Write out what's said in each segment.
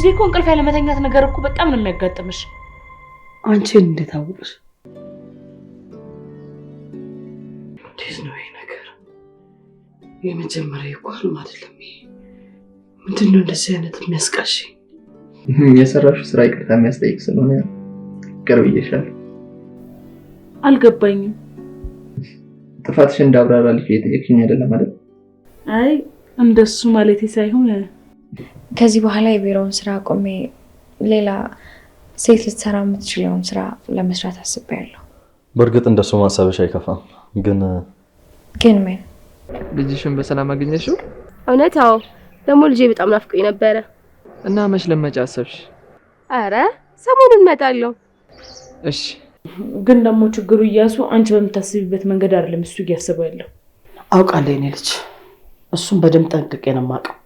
ጊዜ እኮ እንቅልፍ ያለመተኛት ነገር እኮ በጣም ነው የሚያጋጥምሽ። አንቺን እንዴት አወቅሽ? እንዴት ነው ይሄ ነገር? የመጀመሪያ ይቋልም አይደለም ይሄ። ምንድነው እንደዚህ አይነት የሚያስቃሽ? የሰራሽው ስራ ይቅርታ የሚያስጠይቅ ስለሆነ ቀርብዬሻል። አልገባኝም። ጥፋትሽ እንዳብራራልሽ የጠየቅሽኝ አይደለም አይደል? አይ እንደሱ ማለቴ ሳይሆን ከዚህ በኋላ የቢሮውን ስራ ቆሜ ሌላ ሴት ልትሰራ የምትችለውን ስራ ለመስራት አስቤያለሁ። በእርግጥ እንደሱ ማሰብሽ አይከፋም፣ ግን ምን? ልጅሽን በሰላም አገኘሽው? እውነት? አዎ። ደግሞ ልጄ በጣም ናፍቆኝ ነበረ። እና መች ለመጫ አሰብሽ? አረ ሰሞኑን እመጣለሁ። እሺ። ግን ደግሞ ችግሩ እያሱ አንቺ በምታስቢበት መንገድ አይደለም እሱ እያሰበው ያለው። አውቃለሁ እኔ ልጅ፣ እሱም በደንብ ጠንቅቄ ነው የማውቀው።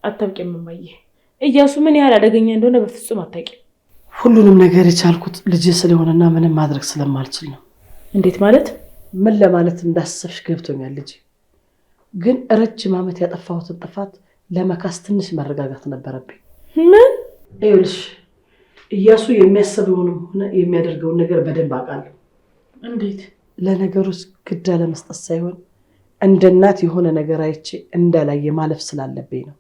አታውቂም እማዬ፣ እያሱ ምን ያህል አደገኛ እንደሆነ በፍጹም አታውቂም። ሁሉንም ነገር የቻልኩት ልጅ ስለሆነና ምንም ማድረግ ስለማልችል ነው። እንዴት ማለት? ምን ለማለት እንዳሰብሽ ገብቶኛል ልጅ። ግን ረጅም ዓመት ያጠፋሁትን ጥፋት ለመካስ ትንሽ መረጋጋት ነበረብኝ። ምን? ይኸውልሽ እያሱ የሚያስበውንም ሆነ የሚያደርገውን ነገር በደንብ አውቃለሁ። እንዴት? ለነገሮች ግድ ለመስጠት ሳይሆን እንደ እናት የሆነ ነገር አይቼ እንዳላየ ማለፍ ስላለብኝ ነው።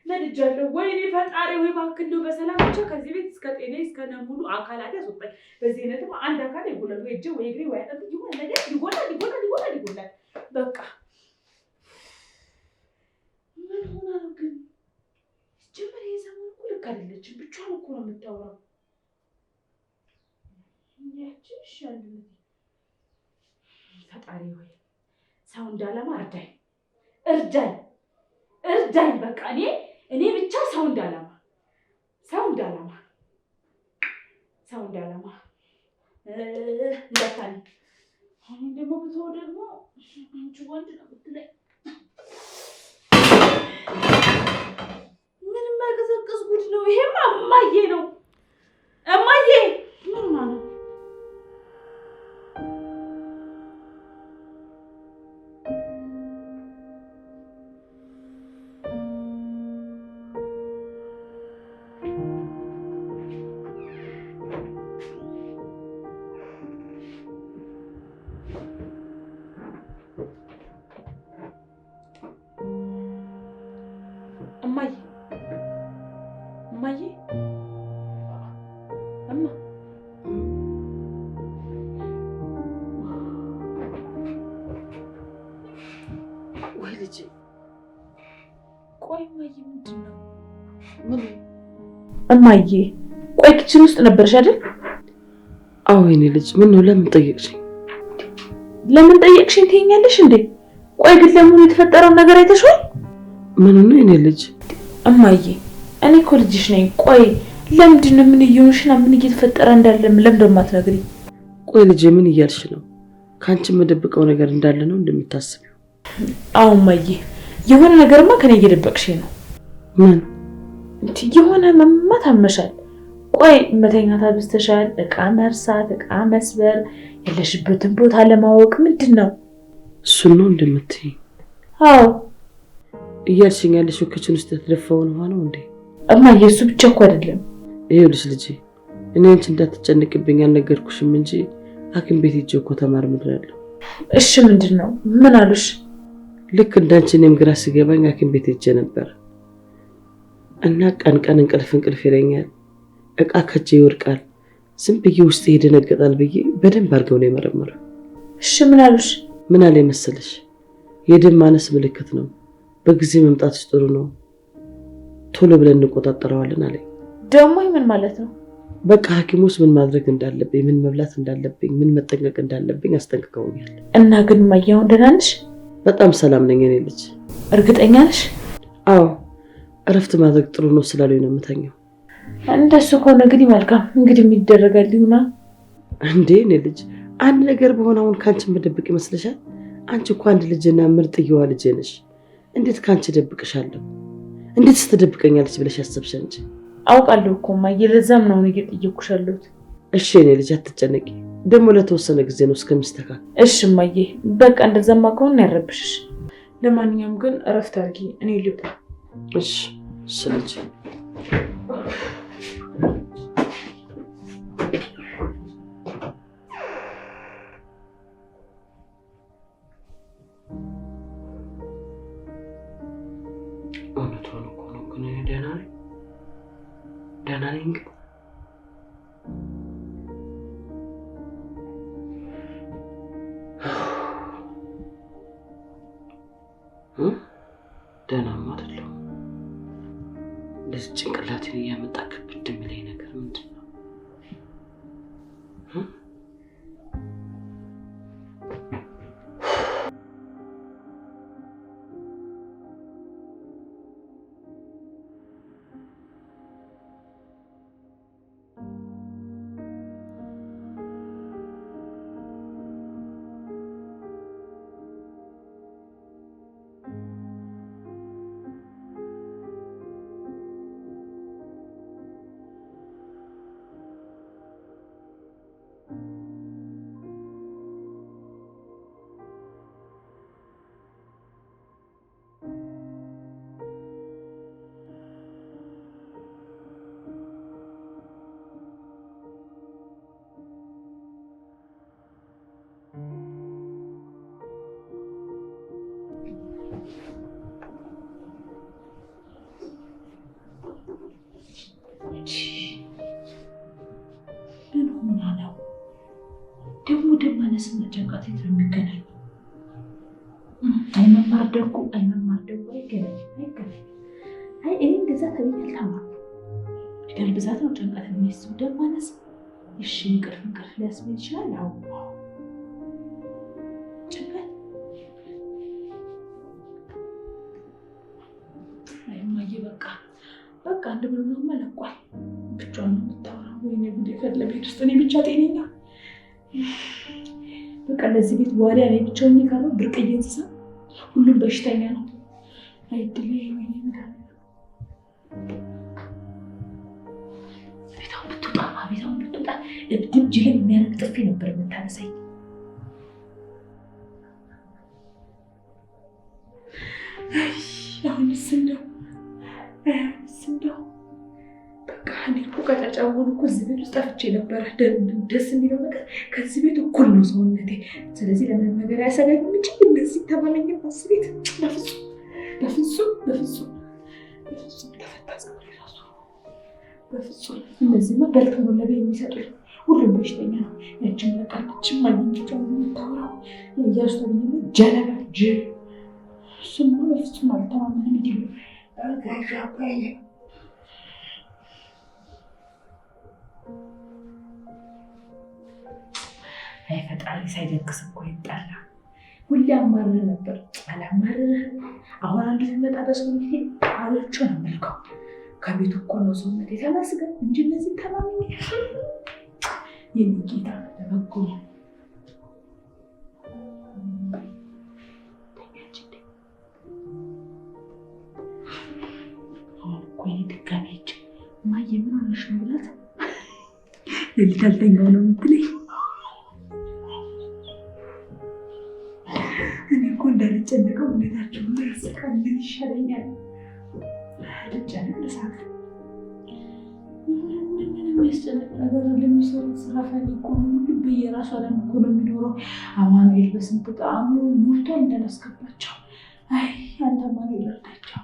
ነድጃለሁ። ወይኔ ፈጣሪ ወይ እባክህ እንደው በሰላም ብቻ ከዚህ ቤት እስከ ጤና እስከ ሙሉ አካላት ያስወጣኝ። በዚህ አይነትም አንድ አካል ይጎላል፣ ወይ እጄ ወይ እግሬ ወይ አጥንት ይሆን ነገር ይጎላል። በቃ ምን ሆና ነው ግን? ጀመረ የሰሞኑ እኮ ልክ አይደለችም። ብቻዋን እኮ ነው የምታወራው። ያቺን ሻል ፈጣሪ ወይ ሰው እንዳለማ እርዳኝ። በቃ እኔ ብቻ ሰው እንዳለማ እንዳታኒ። አሁን ደግሞ ብትሆን ደግሞ አንቺ ወንድ ነው የምትለኝ። ምንም የማይቀዘቅዝ ጉድ ነው ይሄማ። እማዬ ነው እማዬ። ምን ማለት እማዬ እማ ወይ ልጄ ቆይ እማዬ ምንድን ነው? ምን? እማዬ ቆይ ኪችን ውስጥ ነበርሽ አይደል? አዎ የኔ ልጅ ምን ነው ለምን ጠየቅሽኝ? ለምን ጠየቅሽኝ ትይኛለሽ እንዴ? ቆይ ግን ለምን የተፈጠረውን ነገር አይተሽዋል? ምን ነው የኔ ልጅ? እማዬ እኔ እኮ ልጅሽ ነኝ። ቆይ ለምንድን ነው ምን እየሆንሽና ምን እየተፈጠረ እንዳለ ለምን እንደማትነግሪኝ? ቆይ ልጄ ምን እያልሽ ነው? ካንቺ የምደብቀው ነገር እንዳለ ነው እንደምታስቢው? አዎ እማዬ የሆነ ነገርማ ከኔ እየደበቅሽኝ ነው። ምን? የሆነ መማት አመሻል። ቆይ መተኛት አብዝተሻል፣ እቃ መርሳት፣ እቃ መስበር፣ ያለሽበትን ቦታ ለማወቅ ምንድን ነው? እሱን ነው እንደምትይ? አዎ እያልሽኝ ያለሽው ክችን ውስጥ የተደፋውን ውሃ ነው እንዴ? እማዬ እሱ ብቻ እኮ አይደለም። ይኸውልሽ ልጄ እኔ አንቺ እንዳትጨንቅብኝ አልነገርኩሽም እንጂ ሐኪም ቤት ሄጄ እኮ ተመርምሬያለሁ። እሺ ምንድን ነው? ምን አሉሽ? ልክ እንዳንቺ እኔም ግራ ሲገባኝ ሐኪም ቤት ሄጄ ነበር እና ቀን ቀን እንቅልፍ ይለኛል፣ እቃ ከጄ ይወድቃል፣ ዝም ብዬ ውስጥ ይደነገጣል ብዬ በደንብ አድርገው ነው የመረመረው። እሺ ምን አሉሽ? ምን አለ መሰለሽ የደም ማነስ ምልክት ነው፣ በጊዜ መምጣትሽ ጥሩ ነው፣ ቶሎ ብለን እንቆጣጠረዋለን አለኝ። ደግሞ ምን ማለት ነው? በቃ ሐኪሞች ምን ማድረግ እንዳለብኝ፣ ምን መብላት እንዳለብኝ፣ ምን መጠንቀቅ እንዳለብኝ አስጠንቅቀውኛል። እና ግን እማዬ አሁን ደህና ነሽ? በጣም ሰላም ነኝ እኔ ልጅ። እርግጠኛ ነሽ? አዎ እረፍት ማድረግ ጥሩ ነው ስላሉኝ ነው የምተኛው። እንደሱ ከሆነ እንግዲህ መልካም፣ እንግዲህ የሚደረጋል ይሆናል። እንዴ እኔ ልጅ አንድ ነገር በሆነ አሁን ካንቺ መደብቅ ይመስልሻል? አንቺ እኮ አንድ ልጅና ምርጥዬዋ ልጄ ነሽ። እንዴት ካንቺ ደብቅሻለሁ? እንዴት ስትደብቀኛለች ብለሽ አሰብሽ እንጂ? አውቃለሁ እኮ እማዬ፣ ለዛም ነው እየጠየኩሽ ያለሁት። እሺ እኔ ልጅ አትጨነቂ፣ ደግሞ ለተወሰነ ጊዜ ነው እስከሚስተካከል። እሺ እማዬ፣ በቃ እንደዛማ ከሆነ ያረብሽሽ። ለማንኛውም ግን እረፍት አድርጊ፣ እኔ ልውጣ። እሺ ስለዚህ ደህና ነኝ ግን ደህናማ አይደለሁም። እንደዚህ ጭንቅላቴን እያመጣ ከብድ የሚለኝ ነገር ምንድን ነው? ደማነስና ጭንቀት የት ነው የሚገናኝ? አይመማር ደጉ አይገናኝ። አይ እኔ እንደዛ ተብዬ አልተማርኩም። ፊደል ብዛት ነው ጭንቀት የሚያስብ ደማነስ። እሺ እንቅልፍ ሊያስብል ይችላል። አዎ ጭንቀት። አይ እማዬ በቃ አንድ ብሎ ነው መለቋል። ብቻዋን ነው የምታወራው። ወይኔ ጉዴ ፈላ። ቤት ውስጥ እኔ ብቻ ጤነኛ በቃ ለዚህ ቤት በኋላ ላይ ብቻውን ይቀራል። ብርቅዬ እንስሳ ሁሉም በሽተኛ ነው። አይድል ወይኔ እንዳለ ቤታውን ብትወጣ እብድም ጅልን የሚያረግ ጥፊ ነበር የምታነሳኝ። አሁንስ እንደው በቃ እኔ እኮ ቀጫጫውን እኮ እዚህ ቤት ውስጥ ጠፍቼ ነበረ። ደስ የሚለው ነገር ከዚህ ቤት እኩል ነው ሰውነቴ። ስለዚህ ለምንም ነገር አያሰጋኝም እንጂ እንደዚህ ተባለኝ ባስ ቤት በፍጹም ተፈታ ጸጉሬ ራሱ በፍጹም እነዚህማ በልተው ነው ለቤት የሚሰጡት። ሁሉም በሽተኛ ነው። ያችን መጣለችም ማግኘት የምታወራው የእያሱ ተብዬ ጀለባ ጅል እሱማ በፍጹም አልተማመንም። እንዲህ አይ ፈጣሪ ሳይደግስ እኮ ይጣላ። ሁሌ አማርህ ነበር አላማርህ። አሁን አንዱ ሲመጣ በሰው ጊዜ አሎቹ ነው የምልከው። ከቤቱ እኮ ነው ሰውነት የተመስገን እንጂ እነዚህ ተማምኝ የኔ ጌታ ለበጎ ነው። ቆይ ድጋሜች ማየ ምን ሆነሽ ነው ብላት ሌሊት አልተኛው ነው የምትለኝ። እኔ እኮ እንዳልጨነቀው እውነታቸው ያስቃል። ምን ይሻለኛል? ልጨነቅ ልሳት ምንም ያስጨነቅ ነገር ለሚሰሩት ስራ ፈኒ እኮ ሁሉም በየራሱ ዓለም እኮ ነው የሚኖረው። አማኑኤል በስንት ጣዕሙ ሞልቶ እንዳላስገባቸው። አይ አንተ አማኑኤል እርዳቸው።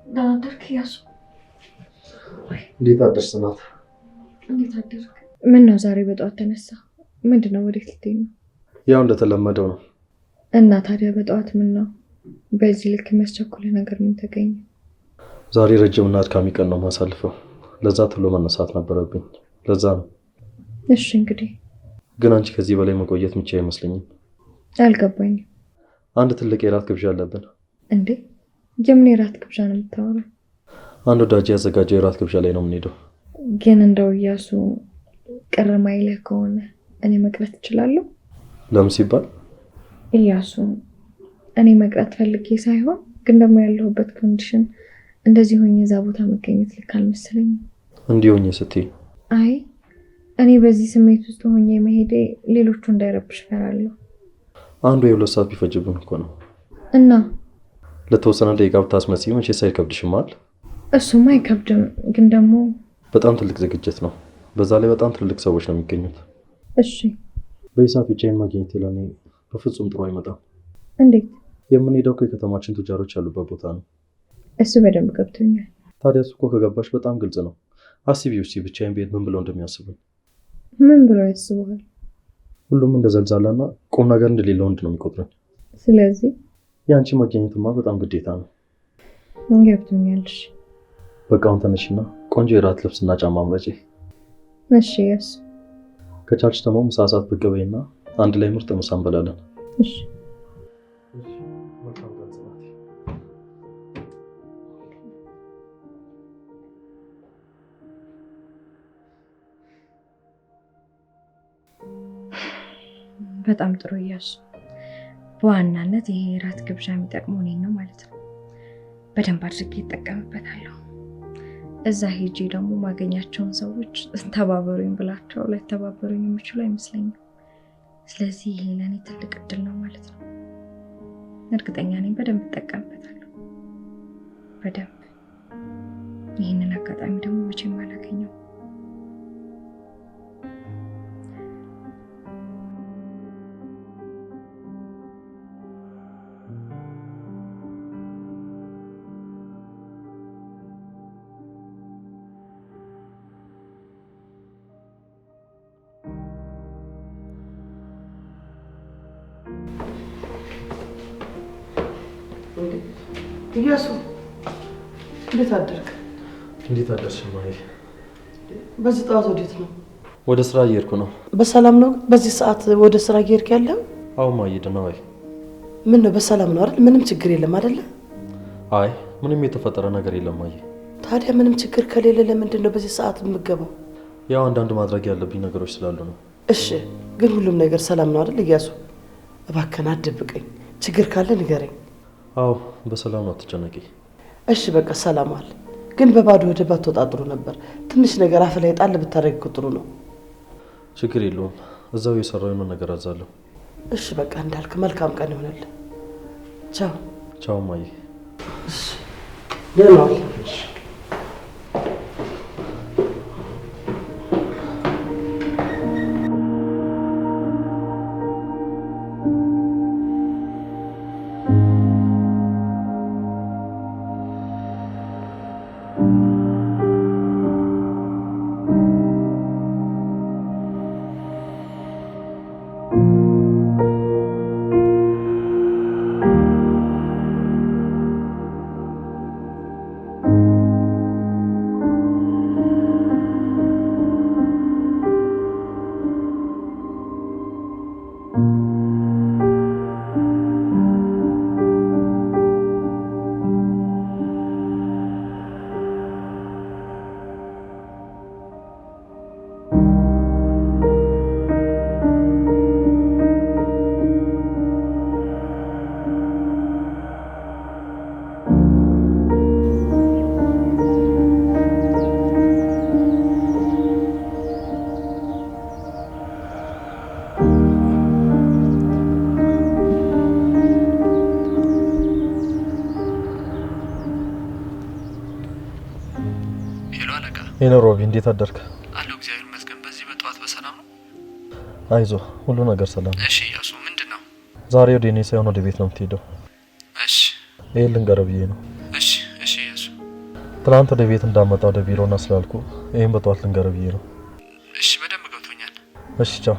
ደህና አደርክ እያሱ? እንዴት አደርስ ናት? እንዴት አደርክ? ምን ነው ዛሬ በጠዋት ተነሳ? ምንድነው? ወዴት ልትሄድ ነው? ያው እንደተለመደው ነው። እና ታዲያ በጠዋት ምን ነው በዚህ ልክ የሚያስቸኩል ነገር ምን ተገኘ? ዛሬ ረጅምና አድካሚ ቀን ነው ማሳልፈው። ለዛ ቶሎ መነሳት ነበረብኝ። ለዛ ነው። እሺ እንግዲህ ግን አንቺ ከዚህ በላይ መቆየት ምቻ አይመስለኝም። አልገባኝም። አንድ ትልቅ የራት ግብዣ አለብን። እንዴ? የምን የራት ግብዣ ነው የምታወራው? አንድ ወዳጅ ያዘጋጀው የራት ግብዣ ላይ ነው የምንሄደው። ግን እንደው እያሱ ቅር ማይልህ ከሆነ እኔ መቅረት እችላለሁ? ለምን ሲባል? እያሱ እኔ መቅረት ፈልጌ ሳይሆን ግን ደግሞ ያለሁበት ኮንዲሽን እንደዚህ ሆኜ እዛ ቦታ መገኘት ልክ አልመሰለኝም። እንዲህ ሆኜ ስትይ? አይ እኔ በዚህ ስሜት ውስጥ ሆኜ መሄዴ ሌሎቹ እንዳይረብሽ እፈራለሁ። አንዱ የ2 ሰዓት ቢፈጅብን እኮ ነው። እና ለተወሰነ ደቂቃ ብታስመስይ መቼስ አይከብድሽም አይደል? እሱማ አይከብድም፣ ግን ደግሞ በጣም ትልቅ ዝግጅት ነው። በዛ ላይ በጣም ትልቅ ሰዎች ነው የሚገኙት። እሺ በዚህ ሰዓት ብቻዬን ማግኘት ለእኔ በፍጹም ጥሩ አይመጣም። እንዴት? የምንሄደው የከተማችን ቱጃሮች ያሉበት ቦታ ነው። እሱ በደንብ ገብቶኛል። ታዲያ እሱ እኮ ከገባሽ በጣም ግልጽ ነው። አስቢው እስኪ ብቻዬን ብሄድ ምን ብለው እንደሚያስቡኝ። ምን ብለው ያስቡሃል? ሁሉም እንደ ዘልዛላና ቁም ነገር እንደሌለው ወንድ ነው የሚቆጥረኝ። ስለዚህ የአንቺ መገኘትማ በጣም ግዴታ ነው። ገብቶኛል። እሺ በቃ አሁን ተነሽና ቆንጆ የራት ልብስና ጫማ አምረጪ። እሺ ያሱ ከቻልሽ ደግሞ ምሳ ሰዓት ብቅ በይና አንድ ላይ ምርጥ ምሳ እንበላለን። እሺ በጣም ጥሩ እያሱ። በዋናነት ይሄ የራት ግብዣ የሚጠቅመው እኔን ነው ማለት ነው። በደንብ አድርጌ ይጠቀምበታለሁ። እዛ ሄጄ ደግሞ ማገኛቸውን ሰዎች ተባበሩኝ ብላቸው ላይተባበሩኝ የሚችሉ አይመስለኝም። ስለዚህ ይሄ ለእኔ ትልቅ እድል ነው ማለት ነው። እርግጠኛ ነኝ በደንብ እጠቀምበታለሁ። በደንብ ይህንን አጋጣሚ ደግሞ መቼም አላገኘው። እያሱ እንዴት አደርክ? እንዴት አደርሽ ማይ? በዚህ ጠዋት ወዴት ነው? ወደ ስራ እየሄድኩ ነው። በሰላም ነው? በዚህ ሰዓት ወደ ስራ እየሄድክ ያለው? አዎ ማይ፣ ደህና ነኝ። ምን ነው በሰላም ነው አይደል? ምንም ችግር የለም አይደለ? አይ ምንም የተፈጠረ ነገር የለም ማይ። ታዲያ ምንም ችግር ከሌለ ለምንድን ነው በዚህ ሰዓት የምትገባው? ያው አንዳንድ ማድረግ ያለብኝ ነገሮች ስላሉ ነው። እሺ ግን ሁሉም ነገር ሰላም ነው አይደል እያሱ? እባክህን አትደብቀኝ። ችግር ካለ ንገረኝ። አዎ በሰላም ነው፣ አትጨነቂ። እሺ በቃ ሰላም አለ። ግን በባዶ ወደ ባትወጣ ጥሩ ነበር። ትንሽ ነገር አፍ ላይ ጣል ብታደርግ ጥሩ ነው። ችግር የለውም፣ እዛው የሰራው ነው ነገር አዛለሁ። እሺ በቃ እንዳልክ መልካም ቀን ይሆናል። ቻው ቻው ማዬ። እሺ ደህና ዋል። ሄሎ ሮቢ፣ እንዴት አደርክ? አለው እግዚአብሔር ይመስገን። በዚህ በጠዋት በሰላም ነው? አይዞ፣ ሁሉ ነገር ሰላም ነው። እሺ ያሱ፣ ምንድነው? ዛሬ ወደ እኔ ሳይሆን ወደ ቤት ነው የምትሄደው። እሺ ይሄን ልንገርህ ብዬ ነው። እሺ እሺ ያሱ፣ ትናንት ወደ ቤት እንዳመጣ ወደ ቢሮና ስላልኩ ይሄን በጠዋት ልንገርህ ብዬ ነው። እሺ በደንብ ገብቶኛል። እሺ ቻው።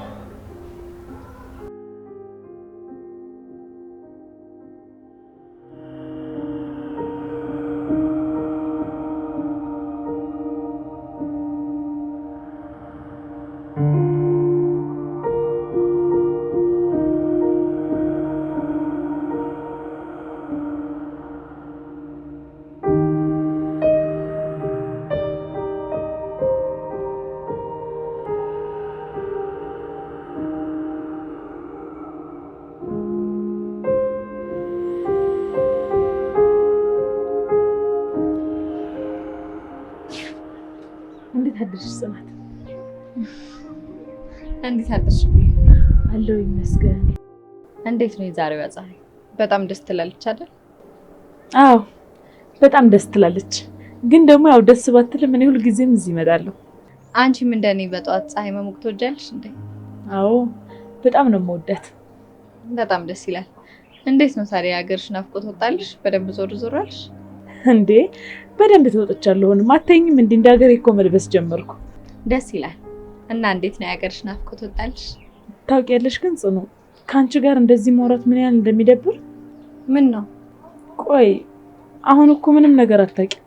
እንዴት አደርሽ ጽናት? እንዴት አደርሽ? አለው ይመስገን። እንዴት ነው የዛሬው ፀሐይ? በጣም ደስ ትላለች አይደል? አዎ በጣም ደስ ትላለች። ግን ደግሞ ያው ደስ ባትልም እኔ ሁሉ ጊዜም እዚህ እመጣለሁ። አንቺም እንደኔ በጠዋት ፀሐይ መሞቅ ትወጃለሽ እንዴ? አዎ በጣም ነው የምወዳት። በጣም ደስ ይላል። እንዴት ነው ታዲያ ሀገርሽ ናፍቆት ወጣልሽ? በደንብ ዞር ዞር አልሽ እንዴ? በደንብ ተወጥቻለሁ። አታይኝም እንዴ? እንደ ሀገሬ እኮ መልበስ ጀመርኩ። ደስ ይላል። እና እንዴት ነው የሀገርሽ ናፍቆት ወጣልሽ? ታውቂያለሽ ግን ጽኑ፣ ከአንቺ ጋር እንደዚህ ማውራት ምን ያህል እንደሚደብር። ምን ነው? ቆይ አሁን እኮ ምንም ነገር አታውቂም፣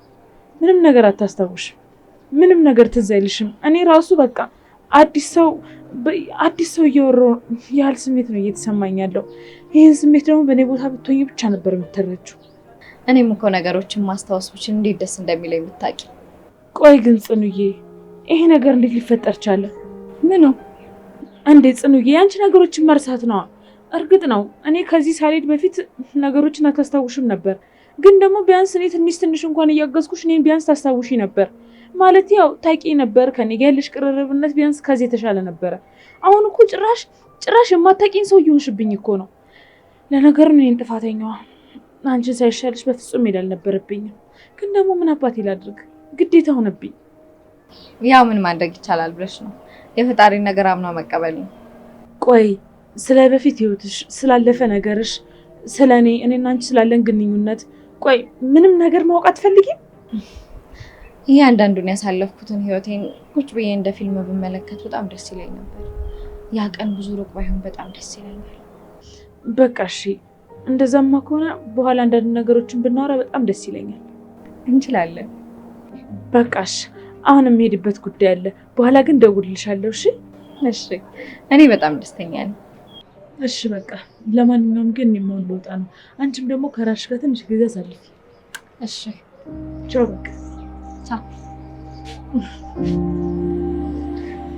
ምንም ነገር አታስታውሽም፣ ምንም ነገር ትዝ አይልሽም። እኔ ራሱ በቃ አዲስ ሰው እያወራሁ ያህል ስሜት ነው እየተሰማኝ ያለው። ይህን ስሜት ደግሞ በእኔ ቦታ ብትሆኝ ብቻ ነበር የምትረጂው። እኔም እኮ ነገሮችን ማስታወስ ብችል እንዴት ደስ እንደሚለኝ የምታውቂ። ቆይ ግን ጽኑዬ ይሄ ነገር እንዴት ሊፈጠር ቻለ? ምኑ? እንዴ ጽኑዬ ያንቺ ነገሮችን መርሳት ነው። እርግጥ ነው እኔ ከዚህ ሳልሄድ በፊት ነገሮችን አታስታውሽም ነበር። ግን ደግሞ ቢያንስ እኔ ትንሽ እንኳን እያገዝኩሽ እኔን ቢያንስ ታስታውሺ ነበር። ማለት ያው ታውቂ ነበር ከኔ ጋር ያለሽ ቅርርብነት ቢያንስ ከዚህ የተሻለ ነበረ። አሁን እኮ ጭራሽ የማታውቂኝ ሰው እየሆንሽብኝ እኮ ነው። ለነገሩ እኔን ጥፋተኛዋ አንቺን ሳይሻልሽ በፍጹም ሄድ አልነበረብኝም። ግን ደግሞ ምን አባቴ ላድርግ? ግዴታ ሆነብኝ። ያው ምን ማድረግ ይቻላል ብለሽ ነው? የፈጣሪ ነገር አምኗ መቀበል ነው። ቆይ ስለ በፊት ህይወትሽ፣ ስላለፈ ነገርሽ፣ ስለኔ እኔና አንቺ ስላለን ግንኙነት ቆይ ምንም ነገር ማወቅ አትፈልጊም? እያንዳንዱን ያሳለፍኩትን ህይወቴን ቁጭ ብዬ እንደ ፊልም ብመለከት በጣም ደስ ይለኝ ነበር። ያ ቀን ብዙ ሩቅ ባይሆን በጣም ደስ ይለኛል። በቃ እሺ፣ እንደዛማ ከሆነ በኋላ አንዳንድ ነገሮችን ብናወራ በጣም ደስ ይለኛል። እንችላለን። በቃ እሺ፣ አሁን የምሄድበት ጉዳይ አለ። በኋላ ግን ደውልልሻለሁ። እሺ? እሺ። እኔ በጣም ደስተኛ ነኝ። እሺ በቃ ለማንኛውም ግን እኔም ልወጣ ነው። አንቺም ደግሞ ከራስሽ ጋር ትንሽ ጊዜ አሳልፊ። እሺ። ቻው። በቃ ቻው።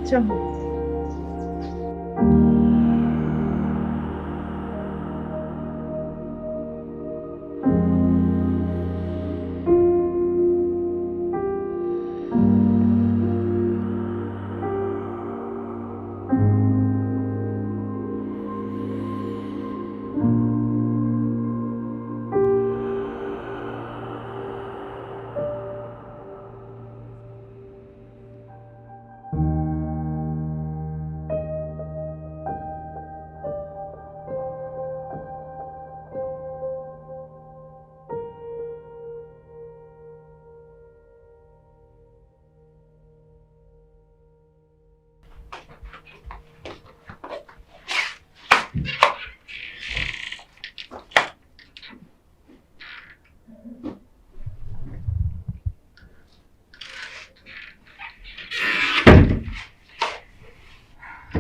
ቻው።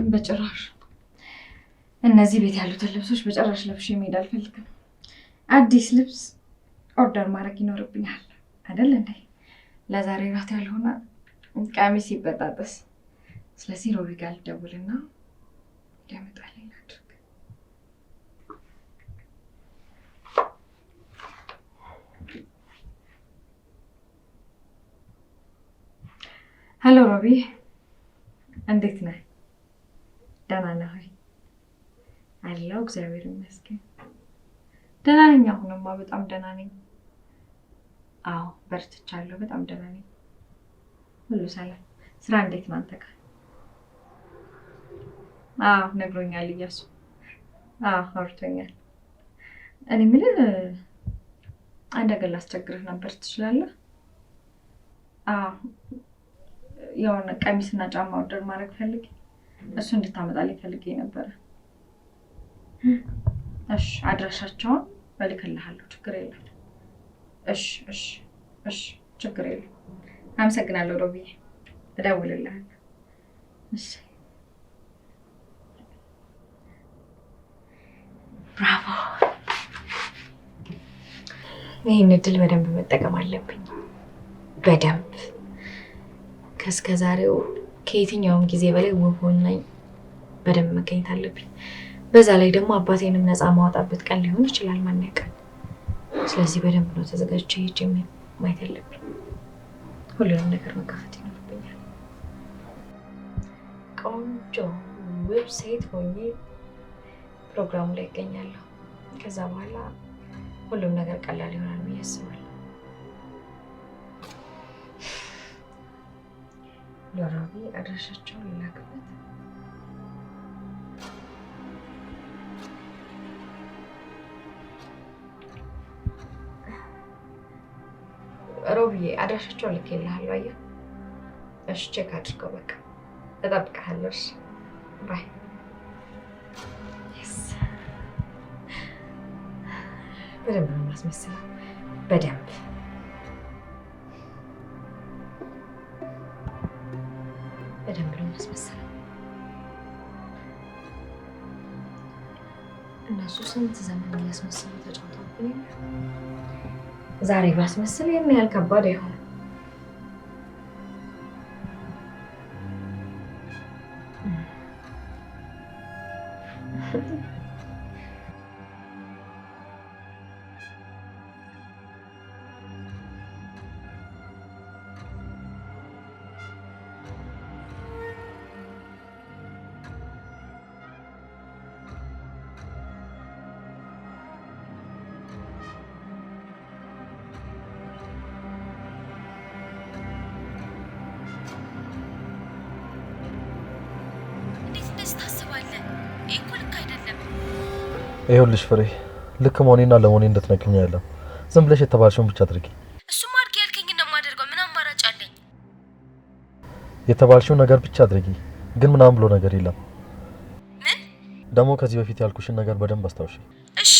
በጭራሽ እነዚህ ቤት ያሉትን ልብሶች በጭራሽ ለብሼ መሄድ አልፈልግም። አዲስ ልብስ ኦርደር ማድረግ ይኖርብኛል አይደል እንዴ? ለዛሬ ራት ያልሆነ ቀሚስ ይበጣጠስ። ስለዚህ ሮቢ ጋር ልደውልና እንዲያመጣልኝ ላድርግ። ሄሎ ሮቢ፣ እንዴት ነህ? ደህና ነህ ወይ? አለሁ እግዚአብሔር ይመስገን። ደህና ነኝ። አሁንማ በጣም ደህና ነኝ። አዎ በርትቻለሁ። በጣም ደህና ነኝ። ሁሉ ሰላም። ስራ እንዴት ነው አንተ ጋር? አዎ ነግሮኛል እያሱ። አዎ አውርቶኛል። እኔ የምልህ አንድ ነገር ላስቸግርህ ነበር፣ ትችላለህ? አዎ የሆነ ቀሚስና ጫማ ኦርደር ማድረግ ፈልጌ እሱ እንድታመጣልኝ ፈልጌ ነበረ። እሺ አድራሻቸውን እልክልሃለሁ፣ ችግር የለም። እሺ እሺ እሺ ችግር የለም። አመሰግናለሁ ሮቢዬ፣ እደውልልሃለሁ። እሺ ብራቮ። ይህን እድል በደንብ መጠቀም አለብኝ። በደንብ ከእስከ ዛሬው ከየትኛውም ጊዜ በላይ ውብ ሆናኝ በደንብ መገኘት አለብኝ። በዛ ላይ ደግሞ አባቴንም ነፃ ማውጣበት ቀን ሊሆን ይችላል፣ ማን ያውቃል። ስለዚህ በደንብ ነው ተዘጋጅቼ ሄጄ ማየት ያለብኝ። ሁሉንም ነገር መጋፈጥ ይኖርብኛል። ቆንጆ ውብ ሴት ሆኜ ፕሮግራሙ ላይ ይገኛለሁ። ከዛ በኋላ ሁሉም ነገር ቀላል ይሆናል ብዬ አስባለሁ። ለሮቢ አድራሻቸውን ልላክበት። ሮቢዬ አድራሻቸውን ልኬልሃለሁ። አየህ? እሺ ቼክ አድርገው። በቃ እጠብቅሃለሁ። እሺ ባይ። በደንብ ነው የማስመስለው። በደንብ በደንብ ነው የማስመስለው። እነሱ ስንት ዘመን እያስመሰሉ ተጫውተውብኝ ዛሬ ባስመስል ይህን ያህል ከባድ አይሆንም። ይኸውልሽ ፍሬ፣ ልክ መሆኔና ለመሆኔ እንድትነግሪኝ አይደለም። ዝም ብለሽ የተባልሽውን ብቻ አድርጊ። እሱማ አድርጊ ያልከኝን ነው የማደርገው። ምን አማራጭ አለኝ? የተባልሽውን ነገር ብቻ አድርጊ። ግን ምናምን ብሎ ነገር የለም። ምን? ደግሞ ከዚህ በፊት ያልኩሽን ነገር በደንብ አስታውሺ። እሺ።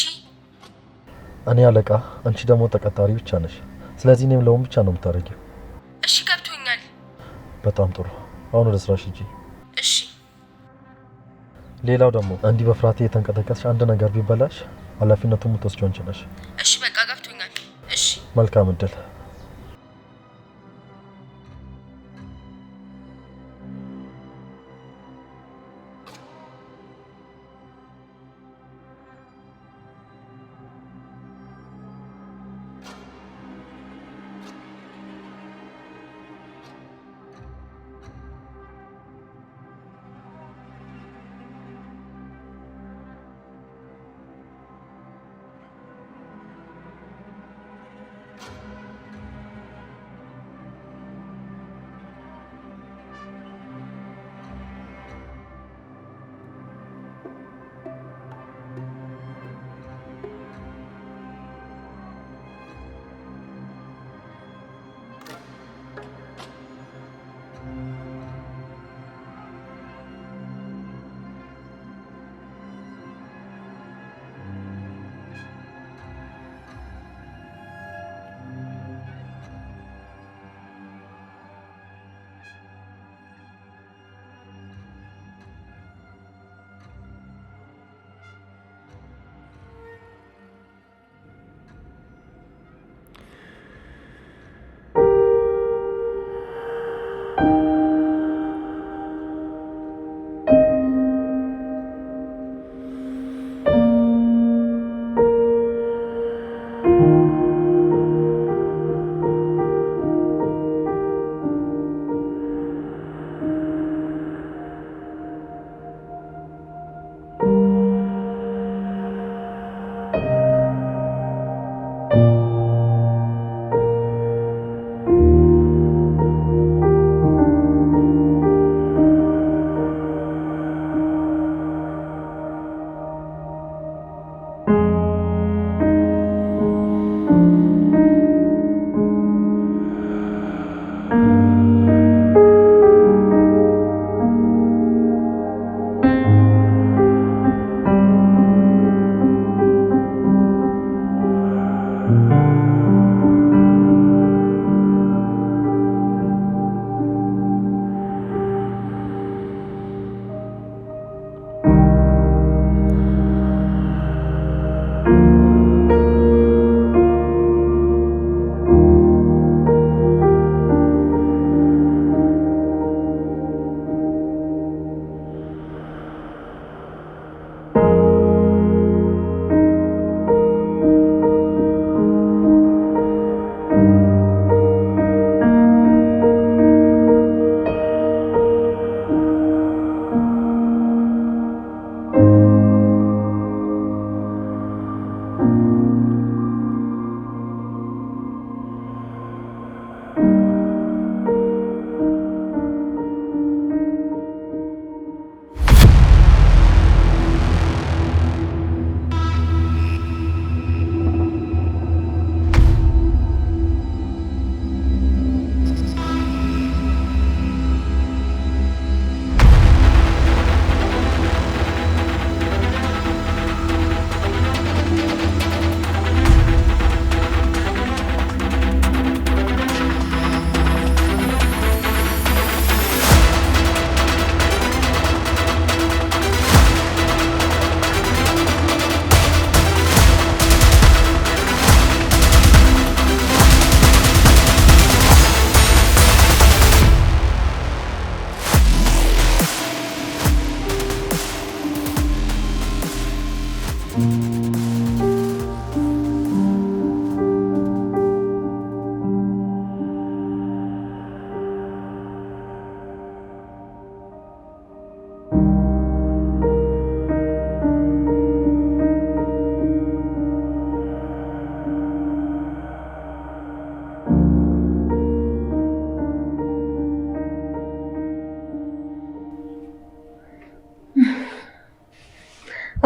እኔ አለቃ፣ አንቺ ደግሞ ተቀጣሪ ብቻ ነሽ። ስለዚህ እኔም ለውን ብቻ ነው የምታደርጊው። እሺ ገብቶኛል። በጣም ጥሩ። አሁን ወደ ስራሽ ሂጂ። እሺ። ሌላው ደግሞ እንዲህ በፍርሃት የተንቀጠቀስሽ አንድ ነገር ቢበላሽ ኃላፊነቱን የምትወስጂው አንቺ ነሽ። እሺ በቃ ገብቶኛል። እሺ መልካም እድል።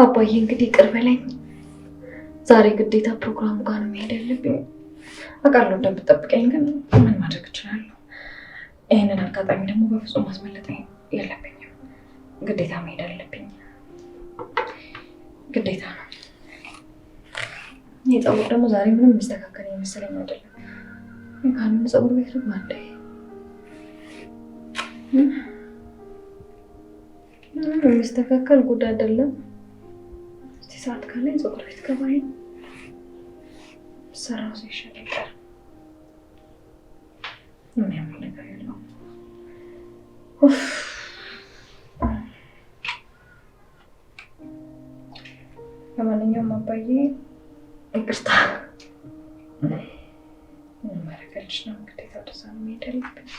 አባዬ እንግዲህ ቅር በለኝ። ዛሬ ግዴታ ፕሮግራሙ ጋር ነው መሄድ ያለብኝ። አውቃለሁ እንደምትጠብቀኝ፣ ግን ምን ማድረግ እችላለሁ? ይህንን አጋጣሚ ደግሞ በፍጹም ማስመለጥ የለብኝም። ግዴታ መሄድ አለብኝ። ግዴታ ነው። ይህ ፀጉር ደግሞ ዛሬ ምንም የሚስተካከል የመሰለኝ አይደለም። ካሁን ፀጉር ቤት ነው አንዴ የሚስተካከል ጉድ አይደለም። ሰዓት ካለ ፀጉር ቤት ገባኝ። ሰራው ሲሻለኝ የሚያምር ነገር የለውም። ለማንኛውም አባዬ ይቅርታ። ምን ማድረግልሽ ነው? ግዴታ ወደዛ ነው መሄድ ያለብኝ።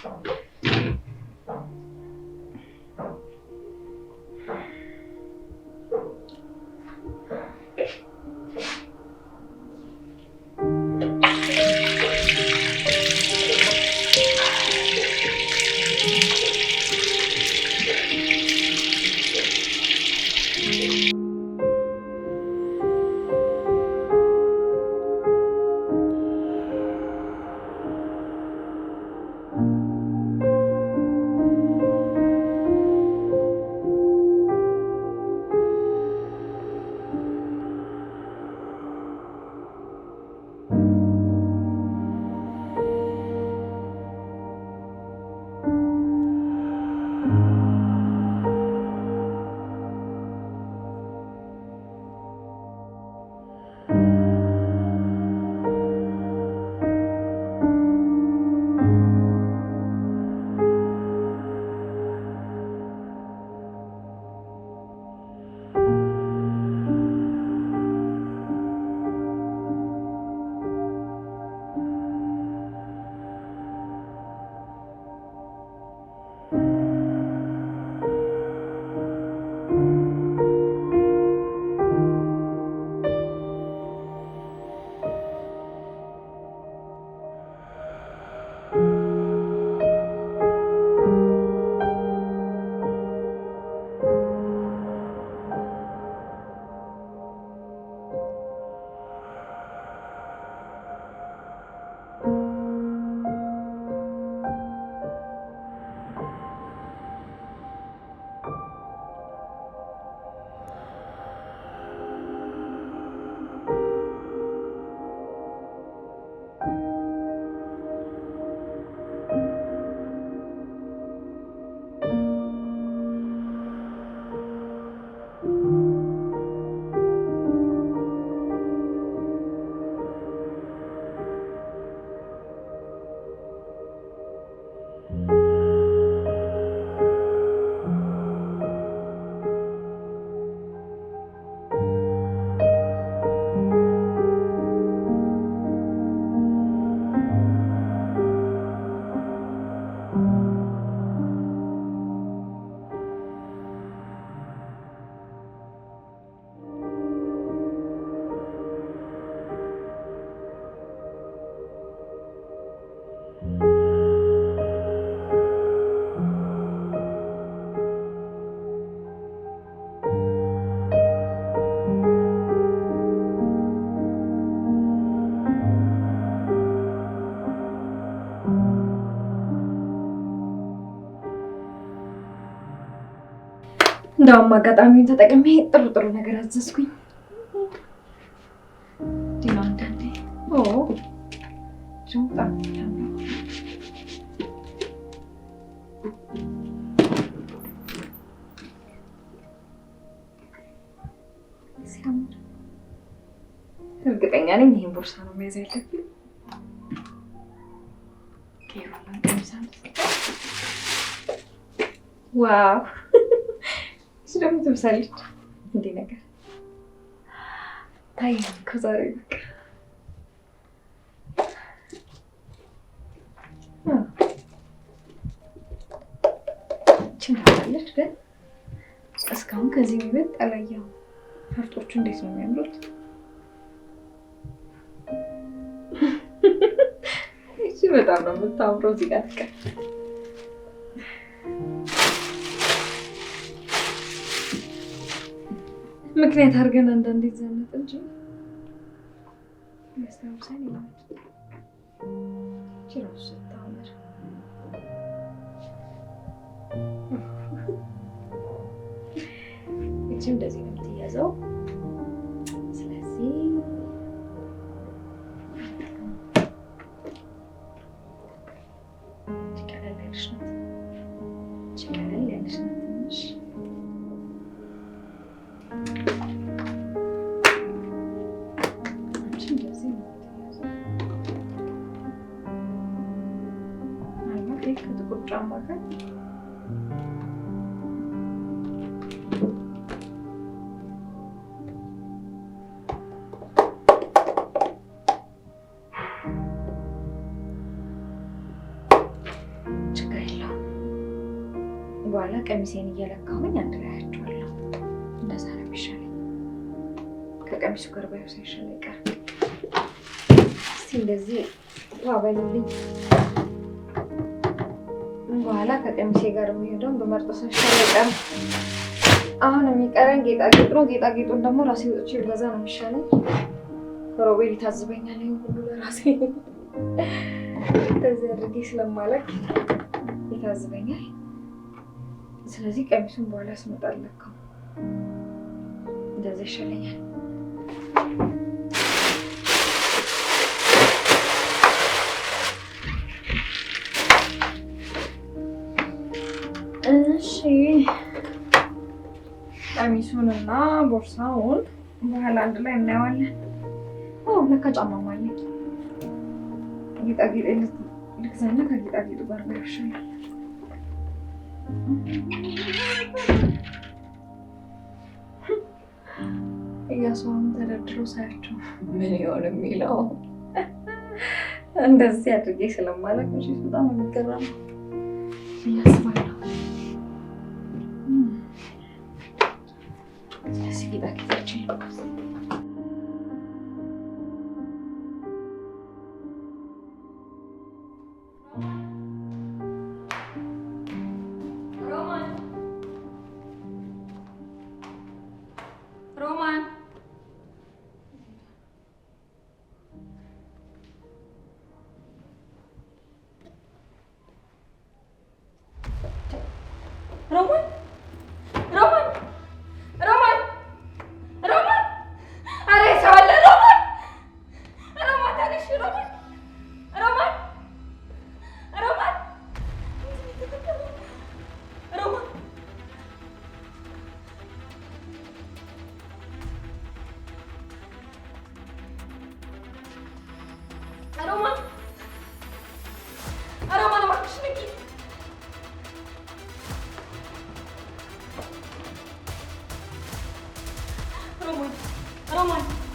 እንደውም አጋጣሚውን ተጠቅሜ ጥሩ ነገር አዘዝኩኝ። ዲና አንዳንዴ ጆታ እርግጠኛ ነኝ ይሄን ቦርሳ ነው መያዝ ያለብኝ። ዋው ስለምን ትብሳለች እንዴ ነገር ታይ ከዛሬ ችንታለች ግን እስካሁን ከዚህ የሚበልጥ አላየሁም። ፈርጦቹ እንዴት ነው የሚያምሩት! እሺ በጣም ነው የምታምረው። እዚህ ጋር ተቀ ምክንያት አድርገን አንዳንዴ ዘነጥ እንጂ ያስታውሳል ይላል። ጭራሽ ታምር እቺ እንደዚህ ነው የምትያዘው። ስለዚህ ችግር ያለሽ ነው ትንሽ ጫማ ጋር ችግር የለውም። በኋላ ቀሚሴን እየለካሁኝ አንድ ላይ አያቸዋለሁ። እንደዛ ነው የሚሻለኝ። ከቀሚሱ ጋር ባየው ሳይሻል አይቀርም። እስቲ እንደዚህ ዋበልልኝ። በኋላ ከቀሚሴ ጋር የሚሄደውን በመርጦ ሳይሻል አይቀርም። አሁን የሚቀረን ጌጣጌጥ ነው። ጌጣጌጡን ደግሞ ራሴ ወጥቼ በዛ ነው የሚሻለኝ። ሮቤል ይታዝበኛል። ይሄን ሁሉ ለራሴ እንደዚህ አድርጌ ስለማለቅ ይታዝበኛል። ስለዚህ ቀሚሱን በኋላ ስመጣ አለካው። እንደዚህ ይሻለኛል። እሺ ቀሚሱንና ቦርሳውን በኋላ አንድ ላይ እናየዋለን። ለካ ጫማም አለኝ። ጌጣጌጥ ልግዛና ከጌጣጌጡ ጋር ይሻላል። እያሷም ተደርድሮ ሳያቸው ምን ይሆን የሚለው እንደዚህ አድርጌ ስለማለቅ እንጂ በጣም የሚገርም እያስባለሁ። ስለዚህ ጌጣጌጦችን Roman.